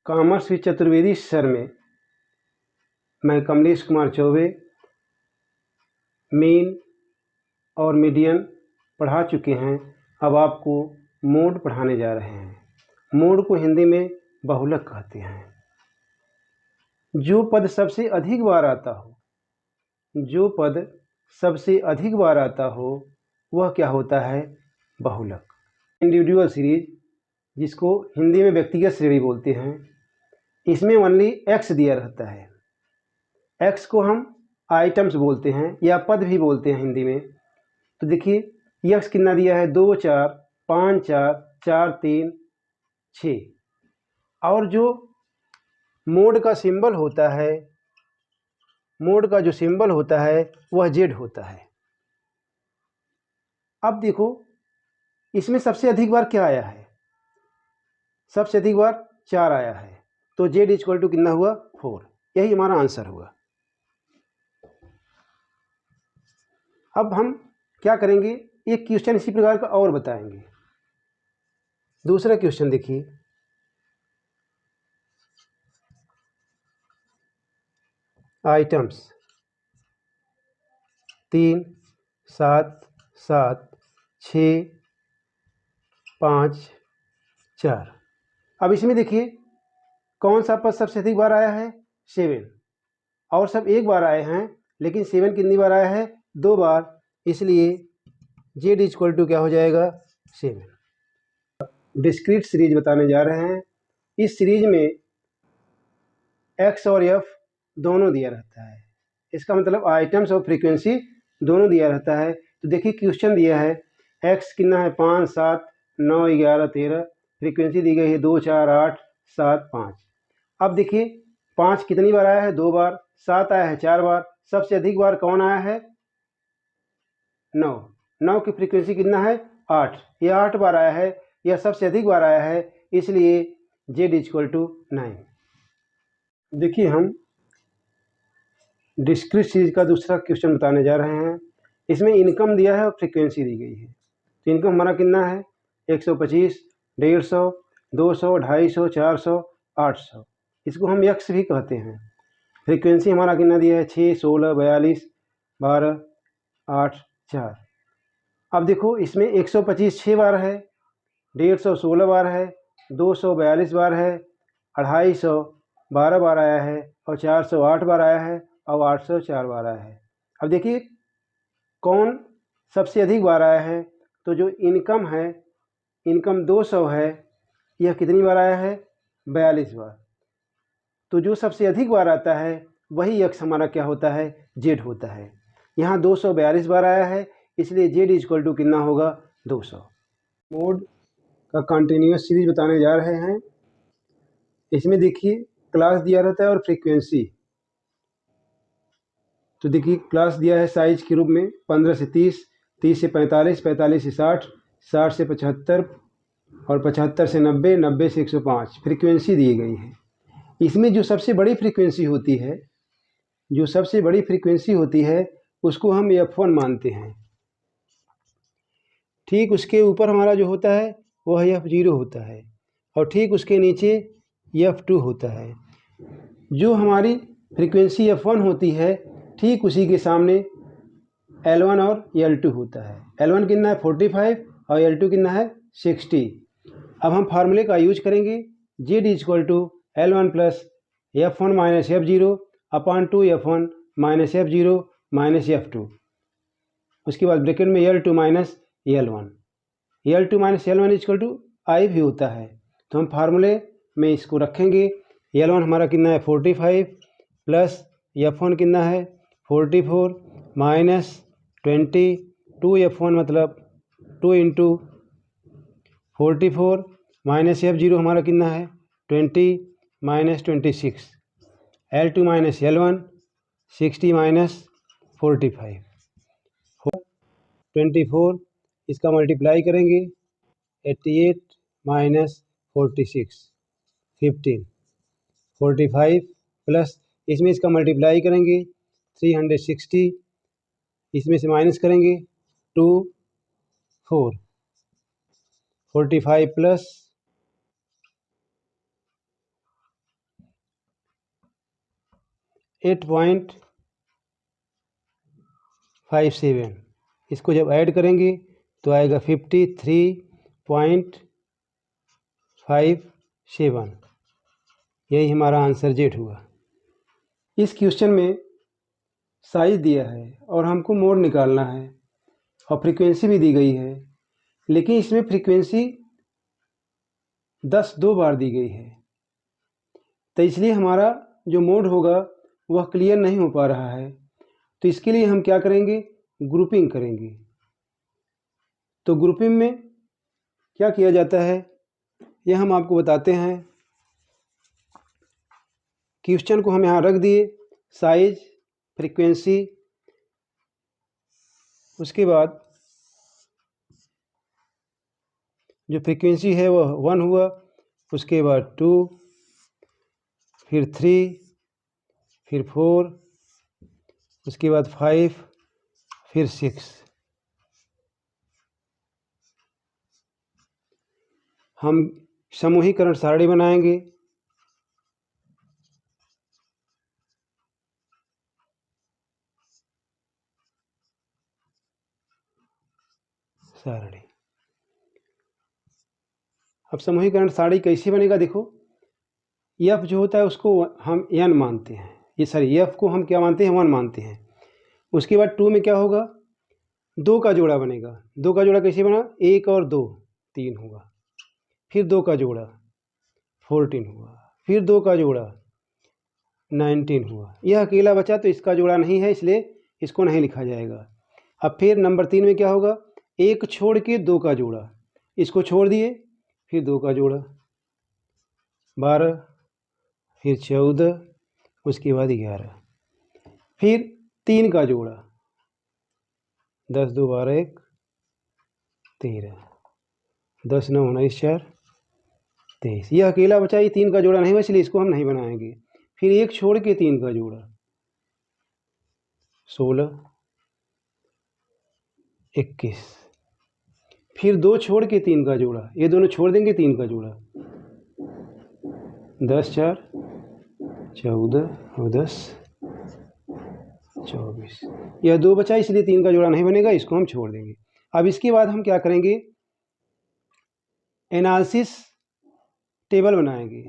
Commerce with Chaturvedi sir में मैं Kamlesh Kumar Choubey main और मीडियन पढ़ा चुके हैं। अब आपको मोड पढ़ाने जा रहे हैं। मोड को हिंदी में बहुलक कहते हैं। जो पद सबसे अधिक बार आता हो, जो पद सबसे अधिक बार आता हो वह क्या होता है? बहुलक। इंडिविजुअल सीरीज, जिसको हिंदी में व्यक्तिगत श्रेणी बोलते हैं, इसमें ओनली एक्स दिया रहता है। एक्स को हम आइटम्स बोलते हैं या पद भी बोलते हैं हिंदी में। तो देखिए एक्स कितना दिया है? 2 4 5 4 4 3 6। और जो मोड का सिंबल होता है, मोड का जो सिंबल होता है वह जेड होता है। अब देखो इसमें सबसे अधिक बार क्या आया है? सबसे अधिक बार 4 आया है, तो जेड इक्वल टू कितना हुआ? 4। यही हमारा आंसर हुआ। अब हम क्या करेंगे, एक क्वेश्चन इसी प्रकार का और बताएंगे। दूसरा क्वेश्चन देखिए, आइटम्स 3 7 7 6 5 4। अब इसमें देखिए कौन सा पद सबसे अधिक बार आया है? 7। और सब एक बार आए हैं, लेकिन 7 कितनी बार आया है? 2 बार। इसलिए जेड इक्वल टू क्या हो जाएगा? 7। डिस्क्रीट सीरीज बताने जा रहे हैं। इस सीरीज में एक्स और एफ दोनों दिया रहता है। इसका मतलब आइटम्स और फ्रीक्वेंसी दोनों दिया रहता है। तो देखिए क्वेश्चन दिया है, एक्स कितना है? 5 7 9 11 13। फ्रीक्वेंसी दी गई है 2 4 8 7 5। अब देखिए 5 कितनी बार आया है? 2 बार। 7 आया है 4 बार। सबसे अधिक बार कौन आया है? 9। 9 की फ्रीक्वेंसी कितना है? 8। यह 8 बार आया है, यह सबसे अधिक बार आया है, इसलिए जेड इक्वल टू 9। देखिए हम डिस्क्रीट सीरीज का दूसरा क्वेश्चन बताने जा रहे हैं। इसमें इनकम दिया है और फ्रीक्वेंसी दी गई है। तो इनकम हमारा कितना है? 125, 150, 200, 250, 400, 800। इसको हम यक्स भी कहते हैं। फ्रीक्वेंसी हमारा कितना दिया है? 6 16 42 12 8 4। अब देखो इसमें 125 6 बार है, 150 16 बार है, 200 42 बार है, 250 12 बार आया है, और 400 8 बार आया है, और 800 4 बार आया है। अब देखिए कौन सबसे अधिक बार आया है? तो जो इनकम है, इनकम 200 है, यह कितनी बार आया है? 42 बार। तो जो सबसे अधिक बार आता है वही यक्स हमारा क्या होता है? जेड होता है। यहाँ 242 बार आया है, इसलिए जेड इक्वल टू कितना होगा? 200। मोड का कंटिन्यूस सीरीज बताने जा रहे हैं। इसमें देखिए क्लास दिया रहता है और फ्रीक्वेंसी। तो देखिए क्लास दिया है साइज के रूप में 15 से 30, 30 से 45, 45 से 60, 60 से 75, और 75 से 90, 90 से 105 फ्रीक्वेंसी दी गई है। इसमें जो सबसे बड़ी फ्रीक्वेंसी होती है, जो सबसे बड़ी फ्रीक्वेंसी होती है उसको हम F1 मानते हैं। ठीक उसके ऊपर हमारा जो होता है वह F0 होता है, और ठीक उसके नीचे F2 होता है। जो हमारी फ्रीक्वेंसी F1 होती है, ठीक उसी के सामने L1 और L2 होता है। L1 कितना है? 45, और L2 कितना है? 60। अब हम फार्मूले का यूज करेंगे। Z equal to L1 plus F1 minus F0 upon 2 F1 minus F0 minus F2। उसके बाद ब्रैकेट में L2 minus L1। L2 minus L1 equal to I भी होता है। तो हम फार्मूले में इसको रखेंगे। L1 हमारा कितना है? 45 प्लस F1 कितना है? 44 माइनस 20, 2 F1 मतलब 2 इंटू 44 माइनस F0 हमारा कितना है? 20 minus 26। L2 minus L1 60 minus 45 24। इसका मल्टीप्लाई करेंगे 88 माइनस 46 15 45 प्लस इसमें इसका मल्टीप्लाई करेंगे 360, इसमें से माइनस करेंगे 2 4 45 प्लस 8.57। इसको जब ऐड करेंगे तो आएगा 53.57। यही हमारा आंसर जेड हुआ। इस क्वेश्चन में साइज दिया है और हमको मोड निकालना है और फ्रीक्वेंसी भी दी गई है, लेकिन इसमें फ्रीक्वेंसी 2 बार दी गई है, तो इसलिए हमारा जो मोड होगा वह क्लियर नहीं हो पा रहा है। तो इसके लिए हम क्या करेंगे, ग्रुपिंग करेंगे। तो ग्रुपिंग में क्या किया जाता है यह हम आपको बताते हैं। क्वेश्चन को हम यहाँ रख दिए, साइज, फ्रीक्वेंसी, उसके बाद जो फ्रीक्वेंसी है वह 1 हुआ, उसके बाद 2, फिर 3, फिर 4, उसके बाद 5, फिर 6। हम समूहीकरण सारणी बनाएंगे। सारणी, अब समूहीकरण सारणी कैसे बनेगा, देखो एफ जो होता है उसको हम n मानते हैं, ये सॉरी एफ को हम क्या मानते हैं, 1 मानते हैं। उसके बाद 2 में क्या होगा, 2 का जोड़ा बनेगा। 2 का जोड़ा कैसे बना, 1 और 2 3 होगा, फिर 2 का जोड़ा 14 हुआ, फिर 2 का जोड़ा 19 हुआ। यह अकेला बचा तो इसका जोड़ा नहीं है, इसलिए इसको नहीं लिखा जाएगा। अब फिर नंबर 3 में क्या होगा, 1 छोड़ के 2 का जोड़ा, इसको छोड़ दिए, फिर 2 का जोड़ा 12, फिर 14, उसके बाद 11, फिर 3 का जोड़ा 10 2 12 1 13, 10 9 19 4 23। यह अकेला बचा, ये 3 का जोड़ा नहीं हुआ, इसलिए इसको हम नहीं बनाएंगे। फिर 1 छोड़ के 3 का जोड़ा 16 21, फिर 2 छोड़ के 3 का जोड़ा, ये दोनों छोड़ देंगे, 3 का जोड़ा 10 4 14 और 10 24। यह 2 बचा, इसलिए 3 का जोड़ा नहीं बनेगा, इसको हम छोड़ देंगे। अब इसके बाद हम क्या करेंगे, एनालिसिस टेबल बनाएंगे।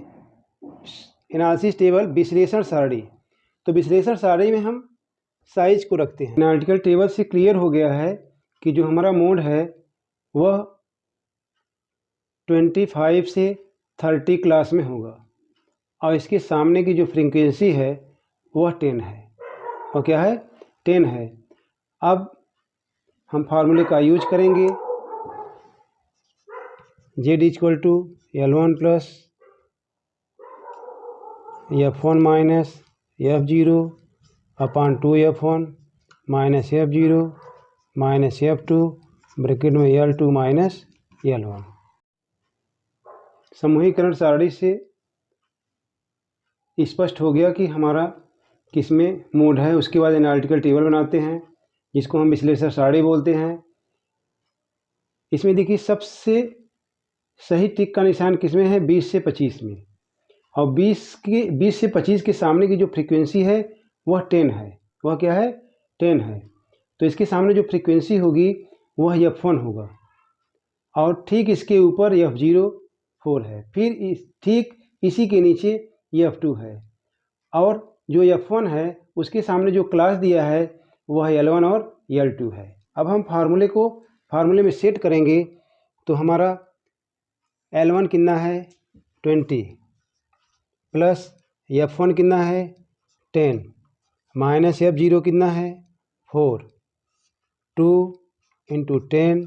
एनालिसिस टेबल, विश्लेषण सारणी। तो विश्लेषण सारणी में हम साइज को रखते हैं। एनालिटिकल टेबल से क्लियर हो गया है कि जो हमारा मोड है वह 25 से 30 क्लास में होगा और इसके सामने की जो फ्रीक्वेंसी है वह 10 है, और क्या है, 10 है। अब हम फार्मूले का यूज करेंगे, Z = L1 + F1 - F0 / 2F1 - F0 - F2 bracket में L2 - L1। समूहीकरण सारणी से स्पष्ट हो गया कि हमारा किसमें मोड है। उसके बाद एनालिटिकल टेबल बनाते हैं जिसको हम विश्लेषण सारणी बोलते हैं। इसमें देखिए सबसे सही टिक का निशान किसमें है, 20 से 25 में, और 20 से 25 के सामने की जो फ्रीक्वेंसी है वह 10 है। वह क्या है, 10 है। तो इसके सामने जो फ्रीक्वेंसी होगी वह F1 होगा, और ठीक इसके ऊपर F0 4 है, फिर ठीक इसी के नीचे F2 है, और जो F1 है उसके सामने जो क्लास दिया है वह L1 और L2 है। अब हम फार्मूले में सेट करेंगे तो हमारा L1 कितना है, 20, प्लस F1 कितना है, 10, माइनस F0 कितना है, 4, 2 × 10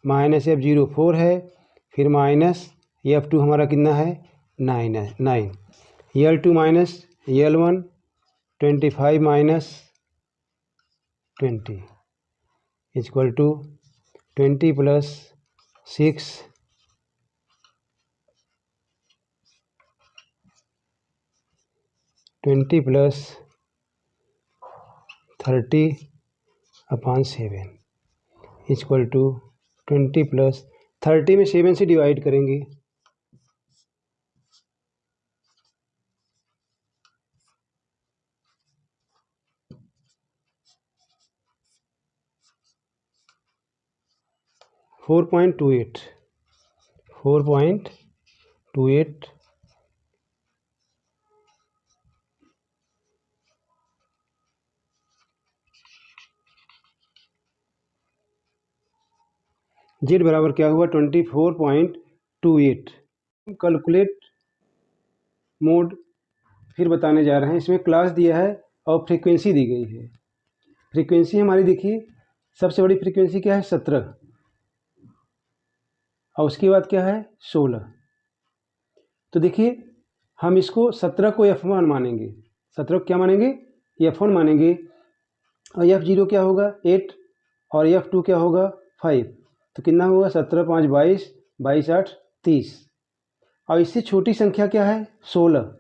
माइनस F0 4 है, फिर माइनस F2 हमारा कितना है, 9 है, 9। L2 माइनस L1 25 माइनस 20 = 20 + 6 20 + 30/7 = 20 + 30 में 7 से डिवाइड करेंगे, 4.28 4.28 जेड बराबर क्या हुआ 24.28। कैलकुलेट मोड फिर बताने जा रहे हैं। इसमें क्लास दिया है और फ्रीक्वेंसी दी गई है। फ्रीक्वेंसी हमारी देखिए, सबसे बड़ी फ्रीक्वेंसी क्या है 17, और उसके बाद क्या है 16। तो देखिए हम इसको 17 को F1 मानेंगे, 17 को क्या मानेंगे F1 मानेंगे, और F0 क्या होगा 8 और F2 क्या होगा 5। तो कितना होगा 17 5 22, 22 8 30। और इससे छोटी संख्या क्या है 16,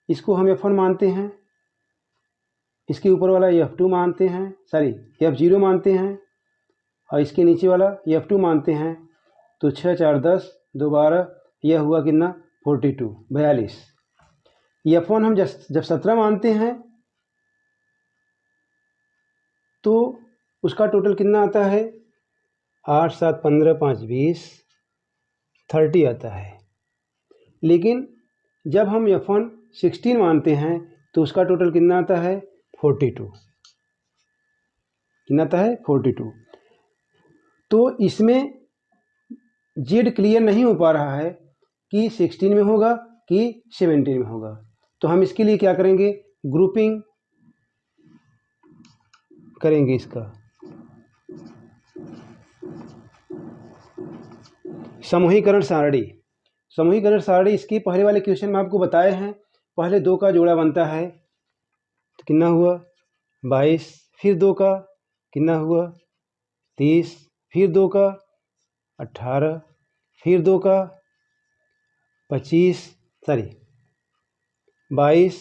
इसको हम F1 मानते हैं, इसके ऊपर वाला F2 मानते हैं, सॉरी F0 मानते हैं, और इसके नीचे वाला F2 मानते हैं। तो 6 4 10 2 12, यह हुआ कितना 42 42। F1 हम जब 17 मानते हैं तो उसका टोटल कितना आता है 8 7 15 5 20 30 आता है। लेकिन जब हम F1 16 मानते हैं तो उसका टोटल कितना आता है 42। कितना आता है 42। तो इसमें जेड क्लियर नहीं हो पा रहा है कि 16 में होगा कि 17 में होगा। तो हम इसके लिए क्या करेंगे, ग्रुपिंग करेंगे इसका, समूहीकरण सारणी। समूहीकरण सारणी इसके पहले वाले क्वेश्चन में आपको बताए हैं। पहले 2 का जोड़ा बनता है तो कितना हुआ 22, फिर 2 का कितना हुआ 30, फिर 2 का 18, फिर 2 का 25 सॉरी 22,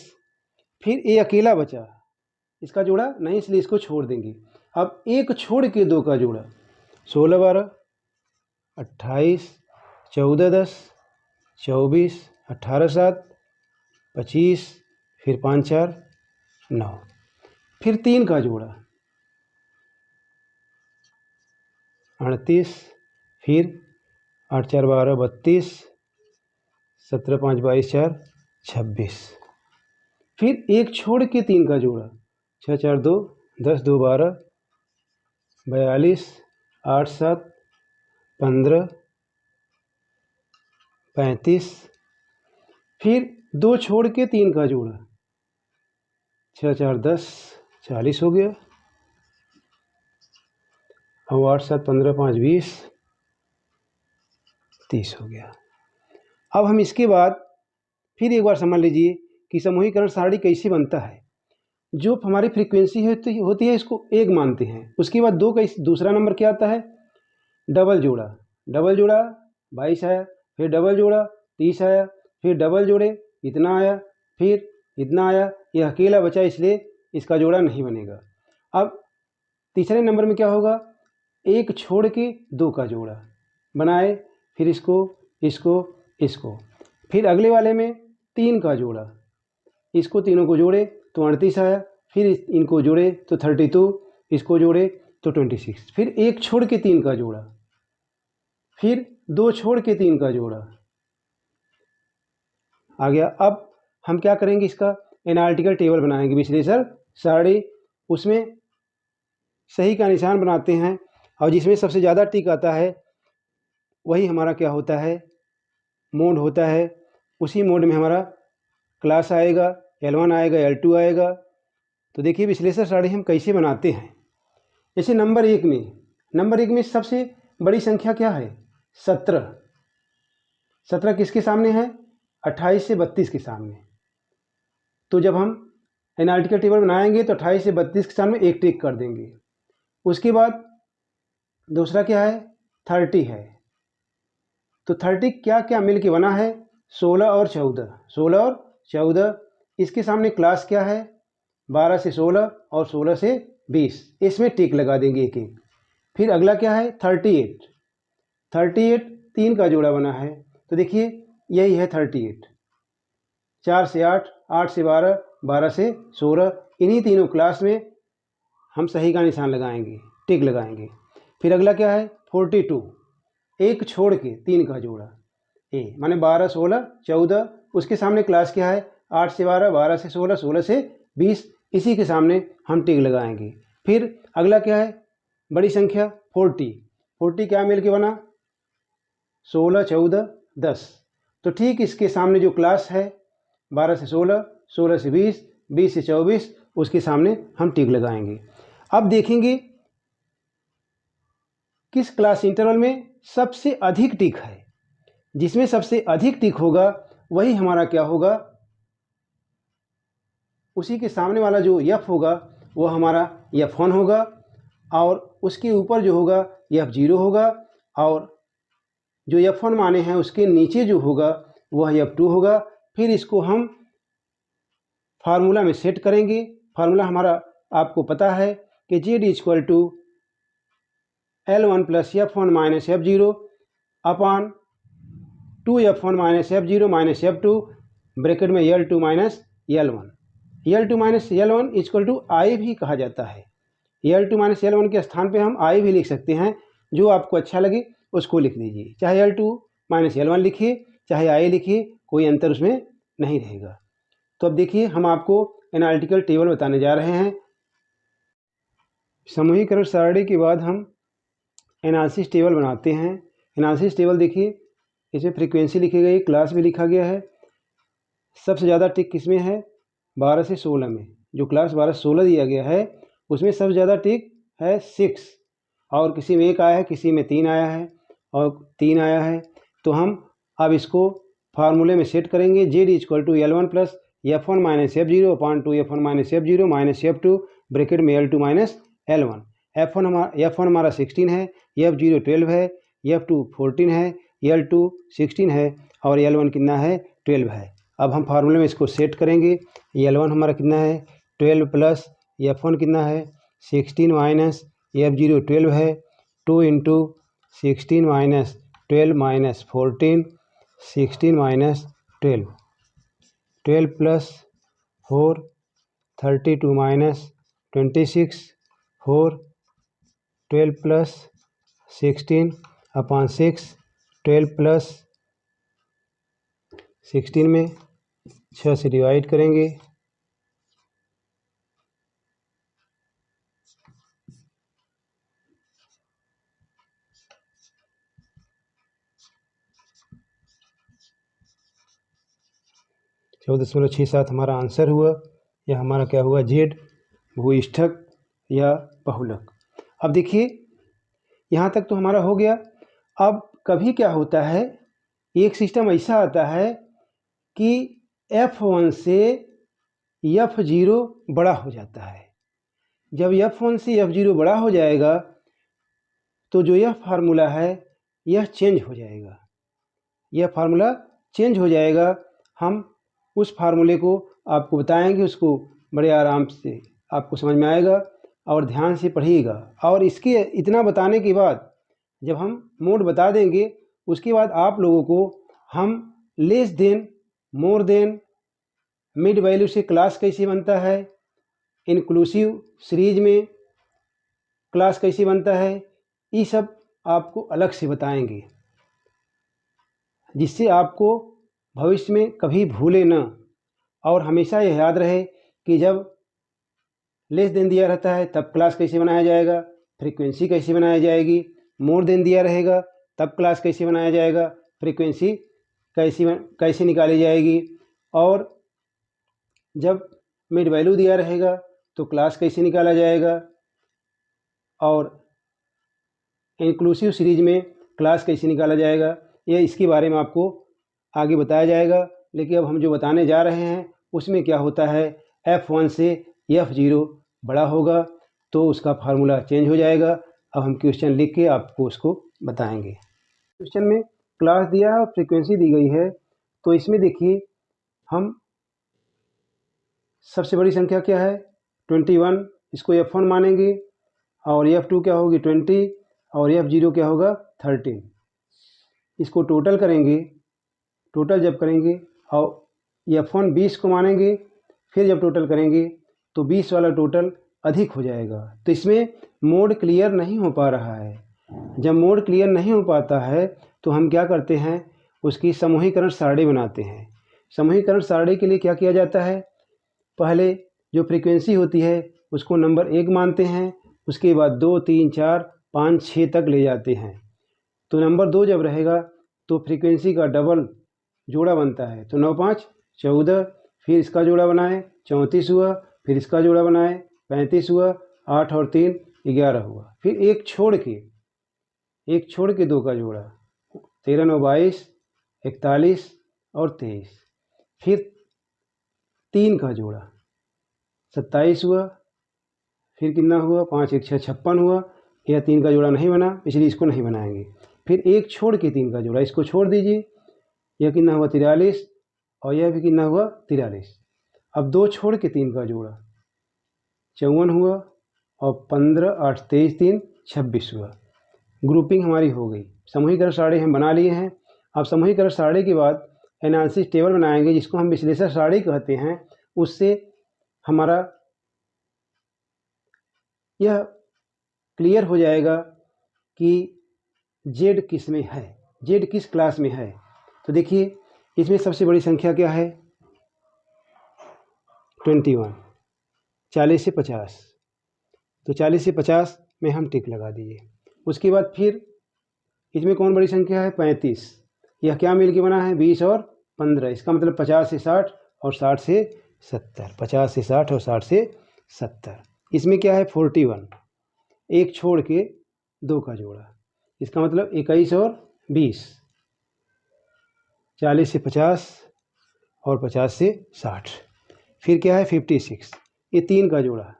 फिर ये अकेला बचा, इसका जोड़ा नहीं, इसलिए इसको छोड़ देंगे। अब एक छोड़ के 2 का जोड़ा 16 12 28 14 10 24 18 7 25, फिर 5 4 9, फिर 3 का जोड़ा 38, फिर 8 4 12 32, 17 5 22 4 26, फिर एक छोड़ के 3 का जोड़ा 6 4 2 10 2 12 42 8 7 15 35, फिर 2 छोड़ के 3 का जोड़ा 6 4 10 40 हो गया, और 8 7 15 5 20 30 हो गया। अब हम इसके बाद फिर एक बार समझ लीजिए कि समूहीकरण सारणी कैसे बनता है। जो हमारी फ्रीक्वेंसी होती है इसको 1 मानते हैं, उसके बाद 2 का दूसरा नंबर क्या आता है डबल जोड़ा। डबल जोड़ा 22 आया, फिर डबल जोड़ा 30 आया, फिर डबल जोड़े इतना आया, फिर इतना आया, यह अकेला बचा इसलिए इसका जोड़ा नहीं बनेगा। अब तीसरे नंबर में क्या होगा, 1 छोड़ के 2 का जोड़ा बनाए, फिर इसको इसको इसको, फिर अगले वाले में 3 का जोड़ा, इसको तीनों को जोड़े तो 38 आया, फिर इनको जोड़े तो 32, इसको जोड़े तो 26, फिर 1 छोड़ के 3 का जोड़ा, फिर 2 छोड़ के 3 का जोड़ा आ गया। अब हम क्या करेंगे, इसका एनालिटिकल टेबल बनाएंगे, विश्लेषण सारणी। उसमें सही का निशान बनाते हैं, और जिसमें सबसे ज़्यादा टिक आता है वही हमारा क्या होता है मोड होता है। उसी मोड में हमारा क्लास आएगा, L1 आएगा, L2 आएगा। तो देखिए विश्लेषण सारणी हम कैसे बनाते हैं। जैसे नंबर एक में सबसे बड़ी संख्या क्या है 17। 17 किसके सामने है 28 से 32 के सामने। तो जब हम एनालिटिकल टेबल बनाएंगे तो 28 से 32 के सामने एक टिक कर देंगे। उसके बाद दूसरा क्या है 30 है। तो 30 क्या क्या मिल के बना है 16 और 14, 16 और 14। इसके सामने क्लास क्या है 12 से 16 और 16 से 20, इसमें टिक लगा देंगे एक एक। फिर अगला क्या है 38, 38 3 का जोड़ा बना है, तो देखिए यही है 38। 4 से 8, 8 से 12, 12 से 16, इन्हीं तीनों क्लास में हम सही का निशान लगाएंगे, टिक लगाएंगे। फिर अगला क्या है 42, एक छोड़ के 3 का जोड़ा ए, माने 12, 16, 14, उसके सामने क्लास क्या है 8 से 12, 12 से 16, 16 से 20, इसी के सामने हम टिक लगाएंगे। फिर अगला क्या है बड़ी संख्या 40, 40 क्या मिल के बना 16, 14, 10, तो ठीक इसके सामने जो क्लास है 12 से 16, 16 से 20, 20 से 24, उसके सामने हम टिक लगाएंगे। अब देखेंगे किस क्लास इंटरवल में सबसे अधिक टिक है, जिसमें सबसे अधिक टिक होगा वही हमारा क्या होगा, उसी के सामने वाला जो f होगा वो हमारा f1 होगा, और उसके ऊपर जो होगा f0 होगा, और जो f1 माने हैं उसके नीचे जो होगा वह f2 होगा। फिर इसको हम फार्मूला में सेट करेंगे। फार्मूला हमारा आपको पता है कि z equal to L1 plus f1 minus f0 upon 2f1 minus f0 minus f2 bracket में L2 minus L1। L2 minus L1 equal to I भी कहा जाता है। L2 माइनस L1 के स्थान पे हम आई भी लिख सकते हैं, जो आपको अच्छा लगे उसको लिख दीजिए। चाहे L2 माइनस L1 लिखिए, चाहे आई लिखिए, कोई अंतर उसमें नहीं रहेगा। तो अब देखिए हम आपको एनालिटिकल टेबल बताने जा रहे हैं। समूहीकरण सारणी के बाद हम एनालिसिस टेबल बनाते हैं। एनालिसिस टेबल देखिए, इसमें फ्रीक्वेंसी लिखी गई, क्लास भी लिखा गया है। सबसे ज़्यादा टिक किसमें है 12 से 16 में, जो क्लास 12 से 16 दिया गया है उसमें सबसे ज़्यादा टिक है 6, और किसी में 1 आया है, किसी में 3 आया है और 3 आया है। तो हम अब इसको फार्मूले में सेट करेंगे। z equal to L1 plus f1 minus f0 upon 2f1 minus f0 minus f2 bracket में L2 माइनस L1। f1 हमारा 16 है, f0 12 है, f2 14 है, L2 16 है और L1 कितना है 12 है। अब हम फार्मूले में इसको सेट करेंगे। L1 हमारा कितना है 12 प्लस f1 कितना है 16 माइनस f0 12 है, 2 into 16 minus 12 minus 14, 16 minus 12, 12 plus 4 32 minus 26, 4 12 plus 16 upon 6, 12 plus 16 में 6 से डिवाइड करेंगे। चौदह 0.67 हमारा आंसर हुआ। यह हमारा क्या हुआ जेड भूइष्ठक या बहुलक। अब देखिए यहाँ तक तो हमारा हो गया। अब कभी क्या होता है, एक सिस्टम ऐसा आता है कि F1 से F0 बड़ा हो जाता है। जब F1 से F0 बड़ा हो जाएगा तो जो यह फार्मूला है यह चेंज हो जाएगा, यह फार्मूला चेंज हो जाएगा। हम उस फार्मूले को आपको बताएंगे, उसको बड़े आराम से आपको समझ में आएगा और ध्यान से पढ़िएगा। और इसके इतना बताने के बाद जब हम मोड बता देंगे उसके बाद आप लोगों को हम less than, more than, mid value से क्लास कैसे बनता है, इंक्लूसिव सीरीज में क्लास कैसे बनता है, ये सब आपको अलग से बताएंगे, जिससे आपको भविष्य में कभी भूले न। और हमेशा यह याद रहे कि जब लेस देन दिया रहता है तब क्लास कैसे बनाया जाएगा, फ्रीक्वेंसी कैसे बनाई जाएगी, मोर देन दिया रहेगा तब क्लास कैसे बनाया जाएगा, फ्रीक्वेंसी कैसे निकाली जाएगी, और जब मिड वैल्यू दिया रहेगा तो क्लास कैसे निकाला जाएगा, और इंक्लूसिव सीरीज में क्लास कैसे निकाला जाएगा। यह इसके बारे में आपको आगे बताया जाएगा। लेकिन अब हम जो बताने जा रहे हैं उसमें क्या होता है, F1 से F0 बड़ा होगा तो उसका फार्मूला चेंज हो जाएगा। अब हम क्वेश्चन लिख के आपको उसको बताएंगे। क्वेश्चन में क्लास दिया है और फ्रीक्वेंसी दी गई है। तो इसमें देखिए हम सबसे बड़ी संख्या क्या है 21, इसको F1 मानेंगे, और F2 क्या होगी 20, और F0 क्या होगा 13। इसको टोटल करेंगे, टोटल जब करेंगे और F1 20 को मानेंगे, फिर जब टोटल करेंगे तो 20 वाला टोटल अधिक हो जाएगा। तो इसमें मोड क्लियर नहीं हो पा रहा है। जब मोड क्लियर नहीं हो पाता है तो हम क्या करते हैं, उसकी समूहीकरण सारणी बनाते हैं। समूहीकरण सारणी के लिए क्या किया जाता है, पहले जो फ्रीक्वेंसी होती है उसको नंबर 1 मानते हैं, उसके बाद 2, 3, 4, 5, 6 तक ले जाते हैं। तो नंबर 2 जब रहेगा तो फ्रीक्वेंसी का डबल जोड़ा बनता है, तो 9, 5, 14, फिर इसका जोड़ा बनाए 34 हुआ, फिर इसका जोड़ा बनाए 35 हुआ, 8 और 3 11 हुआ, फिर एक छोड़ के 2 का जोड़ा 13, 9, 22, 41 और 23, फिर 3 का जोड़ा 27 हुआ, फिर कितना हुआ 5, 1, 6, 56 हुआ। यह 3 का जोड़ा नहीं बना, इसलिए इसको नहीं बनाएंगे। फिर एक छोड़ के 3 का जोड़ा, इसको छोड़ दीजिए, यह कितना हुआ 43 और यह भी कितना हुआ 43। अब 2 छोड़ के 3 का जोड़ा 54 हुआ और 15, 8, 23, 3, 26 हुआ। ग्रुपिंग हमारी हो गई। समूहीकरण सारणी हम बना लिए हैं। अब समूहीकरण सारणी के बाद एनालिसिस टेबल बनाएंगे, जिसको हम विश्लेषण सारणी कहते हैं। उससे हमारा यह क्लियर हो जाएगा कि जेड किस में है, जेड किस क्लास में है। तो देखिए इसमें सबसे बड़ी संख्या क्या है 21, 40 से 50, तो 40 से 50 में हम टिक लगा दिए। उसके बाद फिर इसमें कौन बड़ी संख्या है 35, यह क्या मिल के बना है 20 और 15, इसका मतलब 50 से 60 और 60 से 70, 50 से 60 और 60 से 70। इसमें क्या है 41, एक छोड़ के 2 का जोड़ा, इसका मतलब 21 और 20, 40 से 50 और 50 से 60। फिर क्या है 56, ये 3 का जोड़ा,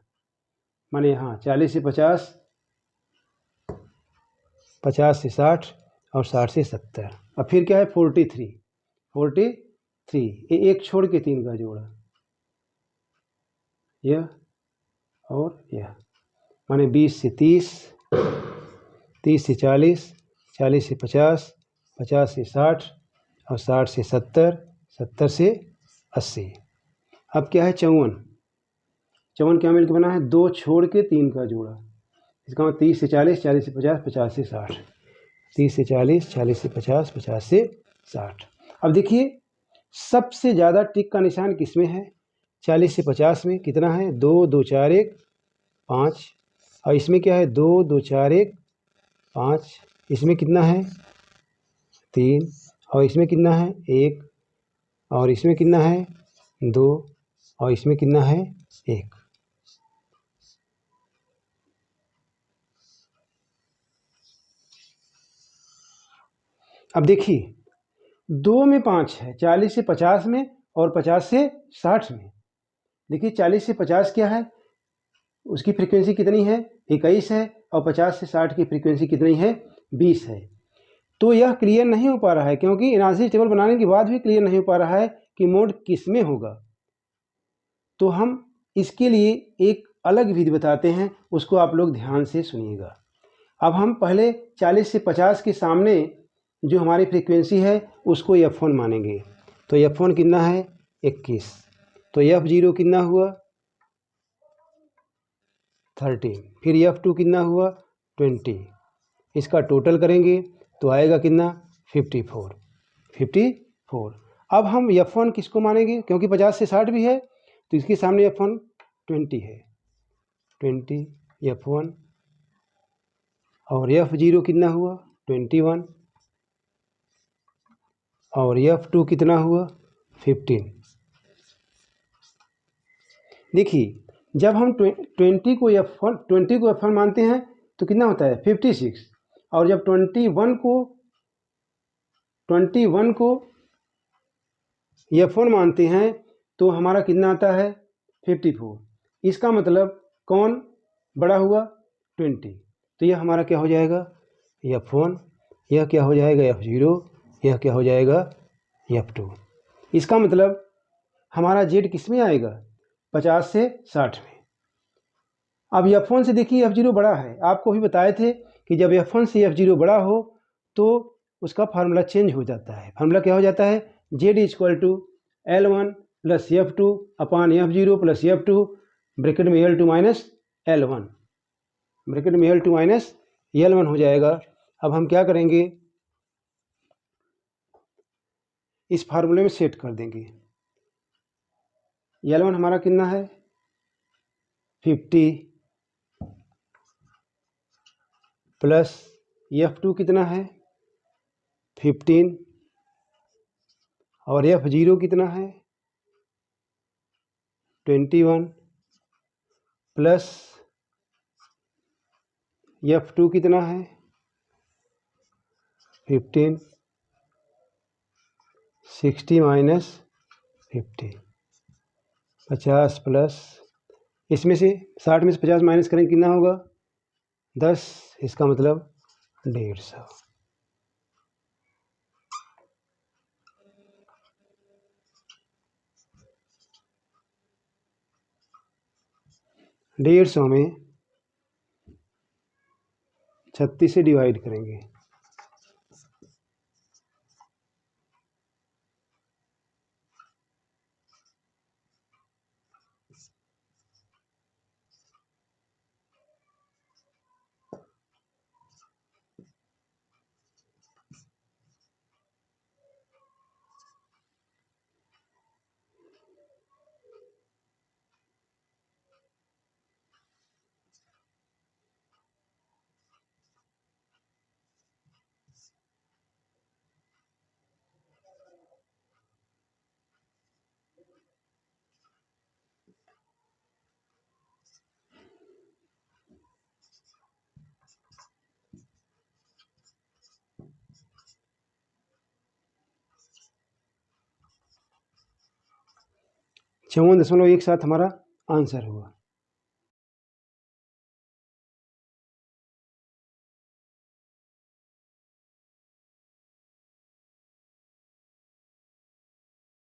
माने यहाँ 40 से 50, 50 से 60 और 60 से 70। अब फिर क्या है 43, ये एक छोड़ के 3 का जोड़ा, यह और यह, माने 20 से 30, 30 से 40, 40 से 50, 50 से 60 और 60 से 70, 70 से 80। अब क्या है 54 क्या मिलकर बना है 2 छोड़ के 3 का जोड़ा, इसका मतलब 30 से 40, 40 से 50, 50 से 60, 30 से 40, 40 से 50, 50 से 60। अब देखिए सबसे ज़्यादा टिक का निशान किस में है 40 से 50 में, कितना है 2, 2, 4, 1, 5, और इसमें क्या है 2, 2, 4, 1, 5, इसमें कितना है 3, और इसमें कितना है 1, और इसमें कितना है 2, और इसमें कितना है 1। अब देखिए 2 में 5 है 40 से 50 में और 50 से 60 में। देखिए 40 से 50 क्या है, उसकी फ्रीक्वेंसी कितनी है 21 है, और 50 से 60 की फ्रीक्वेंसी कितनी है 20 है। तो यह क्लियर नहीं हो पा रहा है, क्योंकि एनालिसिस टेबल बनाने के बाद भी क्लियर नहीं हो पा रहा है कि मोड किस में होगा। तो हम इसके लिए एक अलग विधि बताते हैं, उसको आप लोग ध्यान से सुनिएगा। अब हम पहले 40 से 50 के सामने जो हमारी फ्रीक्वेंसी है उसको F1 मानेंगे। तो F1 कितना है 21, तो F0 कितना हुआ 13, फिर F2 कितना हुआ 20, इसका टोटल करेंगे तो आएगा कितना 54। अब हम F1 किसको मानेंगे, क्योंकि 50 से 60 भी है तो इसके सामने F1 20 है, 20 F1, और F0 कितना हुआ 21, और F2 कितना हुआ 15। देखिए जब हम 20 को F1 मानते हैं तो कितना होता है 56, और जब 21 को F1 मानते हैं तो हमारा कितना आता है 54। इसका मतलब कौन बड़ा हुआ 20, तो यह हमारा क्या हो जाएगा F1, यह क्या हो जाएगा F0, यह क्या हो जाएगा F2। इसका मतलब हमारा Z किस में आएगा 50 से 60 में। अब F1 से देखिए F0 बड़ा है, आपको भी बताए थे कि जब F1 से F0 बड़ा हो तो उसका फार्मूला चेंज हो जाता है। फार्मूला क्या हो जाता है Z = L1 + F2 / F0 + F2 bracket में L2 - L1, ब्रैकेट में L2 - L1 हो जाएगा। अब हम क्या करेंगे, इस फार्मूले में सेट कर देंगे। L1 हमारा कितना है 50 प्लस F2 कितना है 15 और F0 कितना है 21 प्लस F2 कितना है 15, 60 माइनस 50, 50 प्लस, इसमें से 60 में से 50 माइनस करेंगे कितना होगा 10, इसका मतलब 150। 150 में 36 से डिवाइड करेंगे, (54.17) हमारा आंसर हुआ।